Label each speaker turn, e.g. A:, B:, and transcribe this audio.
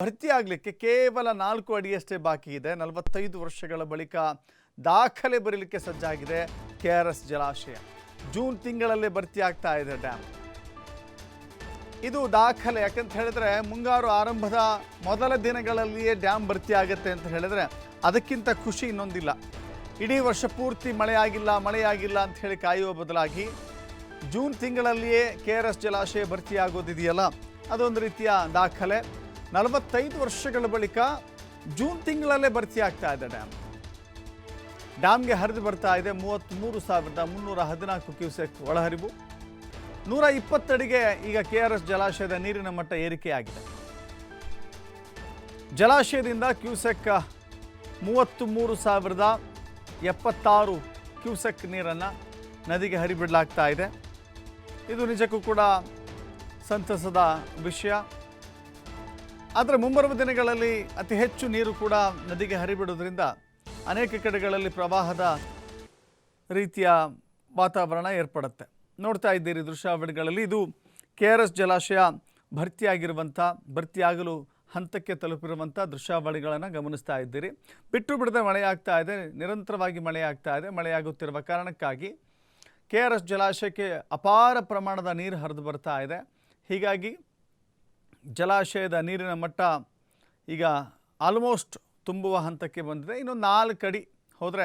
A: ಭರ್ತಿಯಾಗಲಿಕ್ಕೆ ಕೇವಲ 4 ಅಡಿಯಷ್ಟೇ ಬಾಕಿ ಇದೆ. 45 ವರ್ಷಗಳ ಬಳಿಕ ದಾಖಲೆ ಬರೀಲಿಕ್ಕೆ ಸಜ್ಜಾಗಿದೆ ಕೆಆರ್ಎಸ್ ಜಲಾಶಯ. ಜೂನ್ ತಿಂಗಳಲ್ಲೇ ಭರ್ತಿ ಆಗ್ತಾ ಇದೆ ಡ್ಯಾಮ್. ಇದು ದಾಖಲೆ. ಯಾಕಂತ ಹೇಳಿದ್ರೆ ಮುಂಗಾರು ಆರಂಭದ ಮೊದಲ ದಿನಗಳಲ್ಲಿಯೇ ಡ್ಯಾಮ್ ಭರ್ತಿ ಆಗುತ್ತೆ ಅಂತ ಹೇಳಿದ್ರೆ ಅದಕ್ಕಿಂತ ಖುಷಿ ಇನ್ನೊಂದಿಲ್ಲ. ಇಡೀ ವರ್ಷ ಪೂರ್ತಿ ಮಳೆಯಾಗಿಲ್ಲ ಅಂತ ಹೇಳಿ ಕಾಯುವ ಬದಲಾಗಿ ಜೂನ್ ತಿಂಗಳಲ್ಲಿಯೇ ಕೆಆರ್ಎಸ್ ಜಲಾಶಯ ಭರ್ತಿಯಾಗೋದಿದೆಯಲ್ಲ, ಅದೊಂದು ರೀತಿಯ ದಾಖಲೆ. 45 ವರ್ಷಗಳ ಬಳಿಕ ಜೂನ್ ತಿಂಗಳಲ್ಲೇ ಭರ್ತಿ ಆಗ್ತಾ ಇದೆ ಡ್ಯಾಮ್. ಡ್ಯಾಮ್ಗೆ ಹರಿದು ಬರ್ತಾ ಇದೆ 33,314 ಕ್ಯೂಸೆಕ್ ಒಳಹರಿವು. 120 ಅಡಿಗೆ ಈಗ ಕೆಆರ್ಎಸ್ ಜಲಾಶಯದ ನೀರಿನ ಮಟ್ಟ ಏರಿಕೆಯಾಗಿದೆ. ಜಲಾಶಯದಿಂದ ಕ್ಯೂಸೆಕ್ 33,076 ಕ್ಯೂಸೆಕ್ ನೀರನ್ನು ನದಿಗೆ ಹರಿಬಿಡಲಾಗ್ತಾ ಇದೆ. ಇದು ನಿಜಕ್ಕೂ ಕೂಡ ಸಂತಸದ ವಿಷಯ. ಆದರೆ ಮುಂಬರುವ ದಿನಗಳಲ್ಲಿ ಅತಿ ಹೆಚ್ಚು ನೀರು ಕೂಡ ನದಿಗೆ ಹರಿಬಿಡುವುದರಿಂದ ಅನೇಕ ಕಡೆಗಳಲ್ಲಿ ಪ್ರವಾಹದ ರೀತಿಯ ವಾತಾವರಣ ಏರ್ಪಡುತ್ತೆ. ನೋಡ್ತಾ ಇದ್ದೀರಿ ದೃಶ್ಯಾವಳಿಗಳಲ್ಲಿ. ಇದು ಕೆಆರ್ಎಸ್ ಜಲಾಶಯ ಭರ್ತಿಯಾಗಲು ಹಂತಕ್ಕೆ ತಲುಪಿರುವಂಥ ದೃಶ್ಯಾವಳಿಗಳನ್ನು ಗಮನಿಸ್ತಾ ಇದ್ದೀರಿ. ಬಿಟ್ಟು ಬಿಡದೆ ಮಳೆಯಾಗ್ತಾ ಇದೆ, ನಿರಂತರವಾಗಿ ಮಳೆಯಾಗ್ತಾ ಇದೆ. ಮಳೆಯಾಗುತ್ತಿರುವ ಕಾರಣಕ್ಕಾಗಿ ಕೆಆರ್ಎಸ್ ಜಲಾಶಯಕ್ಕೆ ಅಪಾರ ಪ್ರಮಾಣದ ನೀರು ಹರಿದು ಬರ್ತಾ ಇದೆ. ಹೀಗಾಗಿ ಜಲಾಶಯದ ನೀರಿನ ಮಟ್ಟ ಈಗ ಆಲ್ಮೋಸ್ಟ್ ತುಂಬುವ ಹಂತಕ್ಕೆ ಬಂದಿದೆ. ಇನ್ನು 4 ಅಡಿ ಹೋದರೆ